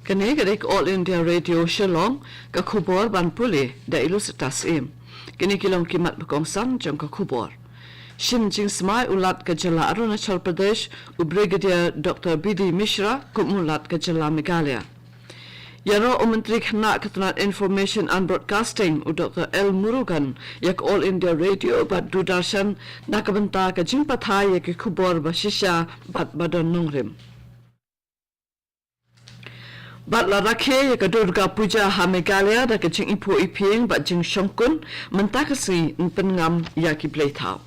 Kani kadek All India Radio Shillong ka khubor ban puli da ilus tasim. Kini kilong kimat bekongsan jong ka khubor. Shim jing smai ulat ka jala Arunachal Pradesh u Brigadier Dr. B.D. Mishra kumulat ka jala Meghalaya. Yaro Menteri Khana Ketenat Information and Broadcasting u Dr. L. Murugan yak All India Radio bat Dudarshan nakabenta ka jingpathai yak khubor bashisha bat badan nongrim. Bat la rakhe ya ka Durga Puja ha Meghalaya da ka jing ipo ipieng bat jing shongkun mentakasi penngam ya ki bleithau.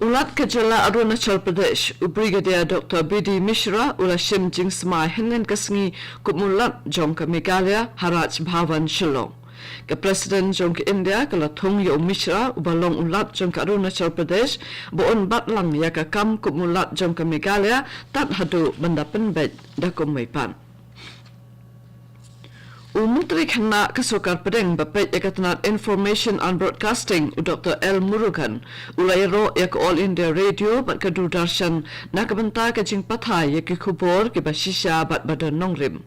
Ulat ka jala Arunachal Pradesh u Brigadier Dr. B.D. Mishra ula shim jing smai henen kasngi kumulat jong ka Meghalaya Haraj Bhavan Shillong. Ka President jong ka India ka lathong yo Mishra u balong ulat jong ka Arunachal Pradesh boon batlang ya ka kam kumulat jong ka Meghalaya tat hadu benda penbet da kumaipan. Menteri Khana Kasokar Pedeng Bapet Ketenat Information and Broadcasting u Dr. L. Murugan ulayro yak All India Radio bat ka Dudarshan nakabenta ka jing pathai yak khubor ki bashisha bat badan nongrim.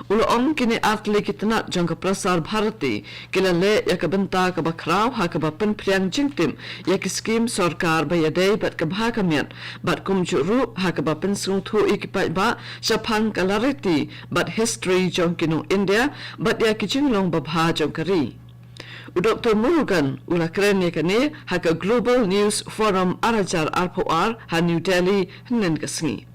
Uloong kini atli ketenat jong ka Prasar Bharati kila le yak benta ka bakraw ha ka bapen priang jingtim yak skim sarkar bayadai bat ka bhagamian bat kumjuru ha ka bapen sungthu ikipai ba shapang kalariti bat history jong kinu India bat yak jinglong babha jong kari. Dr. Murugan ula keren yakani ha ka Global News Forum Arajar RPOR ha New Delhi hnen kasngi.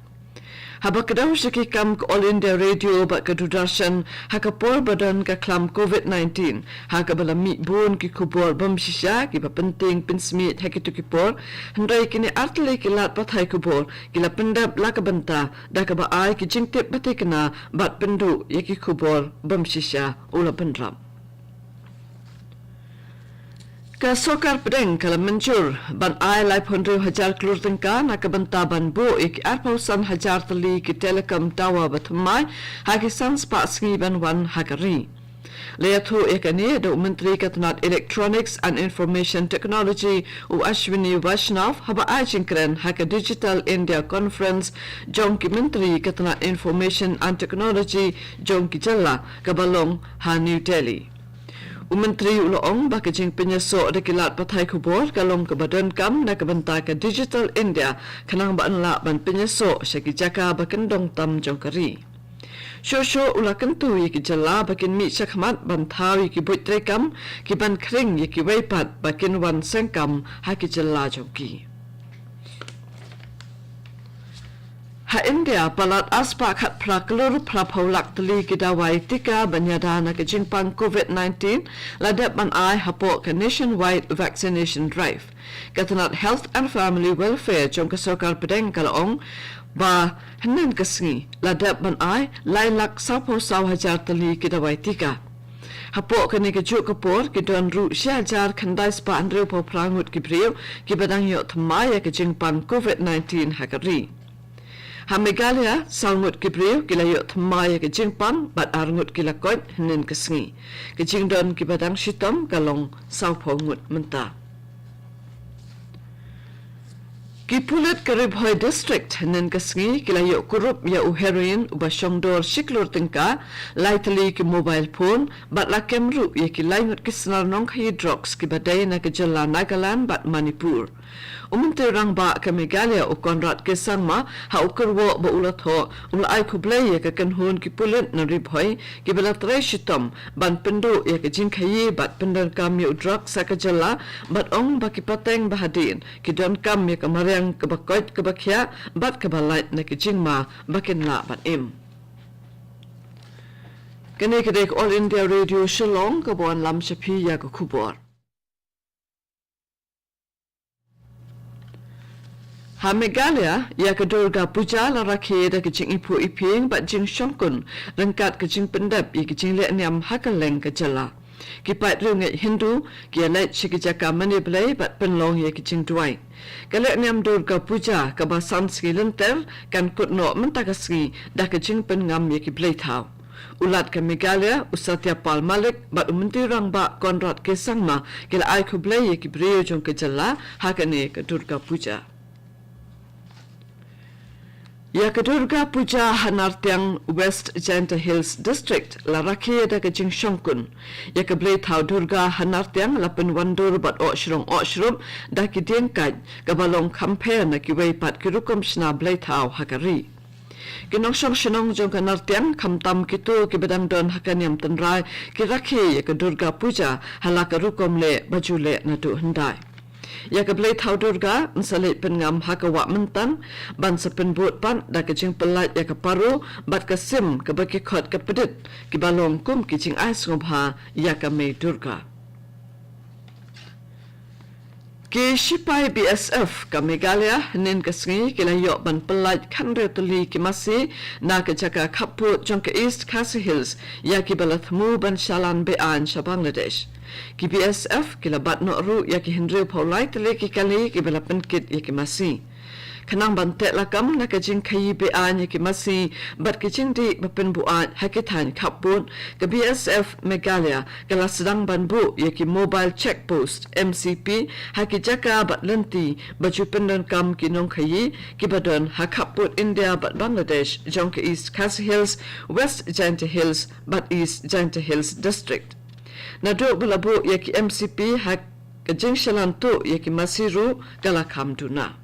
Habakadaw shiki kam ka All India Radio bat ka Dudarshan haka por badan ka klam COVID-19 haka balami bun ki kubor bam shisha ki bapenting pinsmit haki tu ki por hendai kini artle ki lat pathai kubor ki la pendap la ka banta da ka ba ai ki jingtip batikna bat pendu yaki kubor bam shisha ula pendram. Kasokar Pedeng kala mencur ban ai lai 100,000 klur tengka nakabenta ban bo ik arpausan hajar tali ki telekom tawa batumai haki sans pa sngi ban wan hakari. Leathu ekani do Menteri Ketenat Electronics and Information Technology u Ashwini Vaishnav haba ai jingkren haka Digital India Conference jong ki Menteri Ketenat Information and Technology jong ki jalla kabalong ha New Delhi. Menteri uloong baka jing penyeso de kilat pathai kubor kalong ke badan kam na kabenta ke Digital India kanang baan la ban penyeso syaki jaka bakan dong tam jong kari. Shosho ula kentui ki jala bakin mi syakmat ban thawi ki buit rekam ki ban kring ki weipat bakin wan sengkam haki jala jong ki. Ha India palat aspa khat praklur prapholak tali kidawai tika banyadana ke jingpang COVID-19 ladap man ai hapok ke nationwide vaccination drive. Ketenat Health and Family Welfare jong Kasokar Pedeng kalaong ba henen kasngi ladap man ai lailak sapo saw hajar tali kidawai tika. Hapok kani ke juk kapor ki don ru syajar khandai spa andreu po prangut ki priu ki badang yo thamaya ke jingpang COVID-19 hakari. Ha Meghalaya salngut kibriu kilayo thamaya ke jingpan bat arngut kilakot henen kasngi ke jingdon ki badang shitom kalong saupongut menta. Ki Pulit Karibhoy District henen kasngi kilayo kurup ya u heroin uba shongdor shiklur tingka laitali ki mobile phone bat la kemru ya ki laingut kisnar nong khayi drugs ki badai na ke jala Nagaland bat Manipur. Menteri rang ba ke Meghalaya u Konrad ke sangma ha ukurwo ba ulat ho ula ai kublai ya ke kanhun ki Pulit na ribhoy ki balatre shitom ban pendu ya ke jingkhayi bat pendar kam ya drugs sa ke jala bat ong ba ki pateng bahadin ki don kam ya ke yang kebakot kebakya bat kebalait na kijingma bakin la bat im. Kini kedek All India Radio Shillong kabuan lam syapi ya kubor. Ha Meghalaya ya ke Durga Puja la rakhe da kijing ipu iping bat jing shongkun rengkat kijing pendap ya kijing le niam hakaleng ke jala. Kipat runget Hindu ki alat shikijaka maniblay bat penlong ya kijing duai. Kalek niam Durga Puja ka basan ski lenter kan kutno mentakasgi dah kijing pengam ya ki bleithau. Ulat ke Meghalaya Usatya Pal Malik bat Menteri rang ba Konrad ke sangma kila ai kublay ya ki brio jong ke jala hakane ke Durga Puja. Ya ke Durga Puja Hanartiang West Janta Hills District la rakhia da ke jing shongkun ya ke blei thau Durga Hanartiang la pen wandur bat Shillong da ki dien kai ka balong campaign na ki wei pat ki rukom shna blei thau hakari kinong Shillong jong ka nartiang khamtam ki tu ki bedang don hakaniam tanrai ki rakhi ya ke Durga Puja halaka rukom le bajule na tu handai ya ke blei thau Durga msale pen ngam hakawa mentan ban sa pen bot pan da ke jing pelat ya ke paru bat ke sim ke baki khot ke pedit ki balong kum ki jing ai sngobha ya ke me Durga ke Shipai BSF ka Meghalaya nen ka sngi ke la yo ban pelat khandre tuli ki masi na ke jaka khapu jong ke East Khasi Hills ya ki balathmu ban shalan be an sha Bangladesh ki BSF ki la bat no ru ya ki hindre paulai tele ki kali ki bala penkit ya ki masi kanang ban te la kam na ka jing khai be an ya ki masi bat ki jing di bapen bu an hakithan khapun ka BSF Meghalaya ka la sedang ban bu ya ki mobile check post MCP haki jaka bat lenti baju pendon kam ki nong khai ki badon hakaput India bat Bangladesh jong ke East Khasi Hills West Janta Hills bat East Janta Hills District na do bulabu ya ki MCP hak ka jing shalan tu ya ki masiru kala kam duna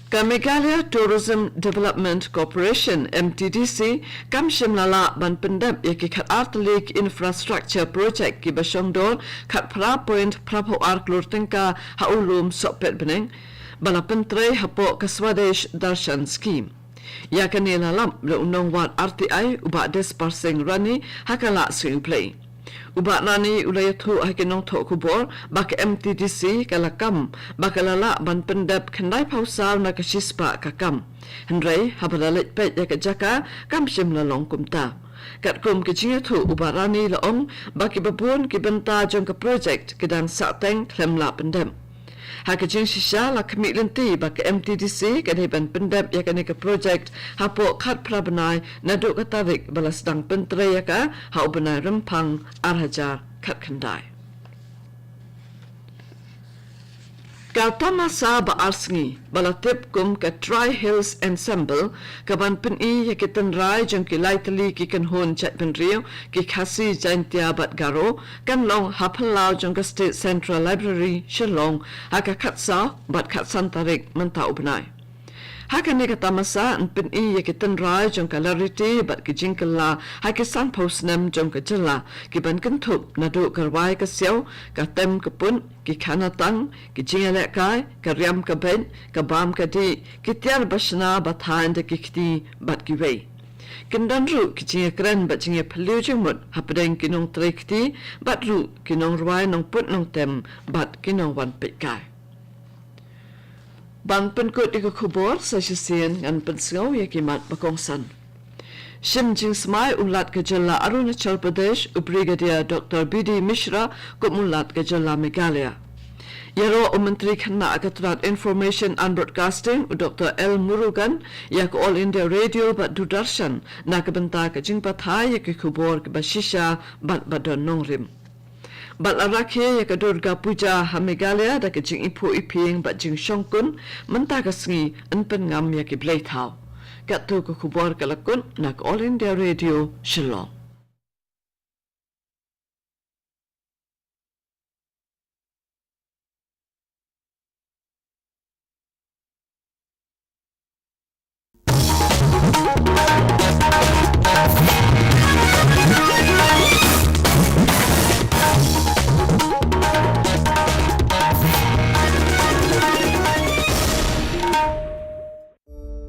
ka Meghalaya Tourism Development Corporation MTDC kam shimlala ban pendam ya ki khat artlik infrastructure project ki basongdon khat pra point prapo arklur tengka haulum sopet beneng bala pentre hapo ka Swadesh Darshan scheme ya kanila lam le unong wan RTI uba des parsing rani hakala swing play uba nani ulayathu hakinong tho kubor bak MTDC kalakam bakalala ban pendap khandai pausal na kashispa kakam hendrai habalalit pet ya jaka kam shimla long kumta kat kum ke jingathu uba rani laong baki babun ki benta jong ka project kedang sateng klemla pendam hakajing shisha la kemitlenti bak MTDC kadai ban pendap ya ka project hapo khat prabanai nadu katarik balas dang pentre ya ka hau banai rempang arhajar khat khandai Kaltama sa ba arsngi balatip kum ka Tri Hills Ensemble kaban peni ya kitan rai jong ki laitali ki kan hon chat pen rio ki Khasi jantia bat garo kan long hapalau jong ka State Central Library Shillong haka khatsa bat khatsan tarik menta ubnai haka ne katamasa an peni ya kitan rai jong ka lariti bat ki jingkala haka san posnam jong ka jilla ki ban kan thup na do karwai ka siau ka tem ka pun ki khanatang ki jingale kai ka riam ka ben ka bam ka di ki tiar bashna bathan de ki kti bat ki wei kindan ru ki jinga kran bat jinga phliu jingmut hapdeng ki nong trekti bat ru ki nong rwai nong put nong tem bat ki nong wan pe kai ban pen ko ti ko khubor sa sien ngan pen sngau ya ki mat bakong san Shim jing smai ulat ke jalla Arunachal Pradesh Brigadier Dr. B.D. Mishra kumulat ke jalla Meghalaya. Yaro Menteri Khana Akatrat Information and Broadcasting Dr. L. Murugan yak All India Radio bat Dudarshan na kabenta ke jing pathai ke khubor ke bashisha bat badon nongrim. Bat arakhe yak Durga Puja ha Meghalaya da ke jing ipu iping bat jing shongkun menta ka sngi anpen ngam yak blei thau. Kat tu ko khubor kalakun nak All India Radio Shillong.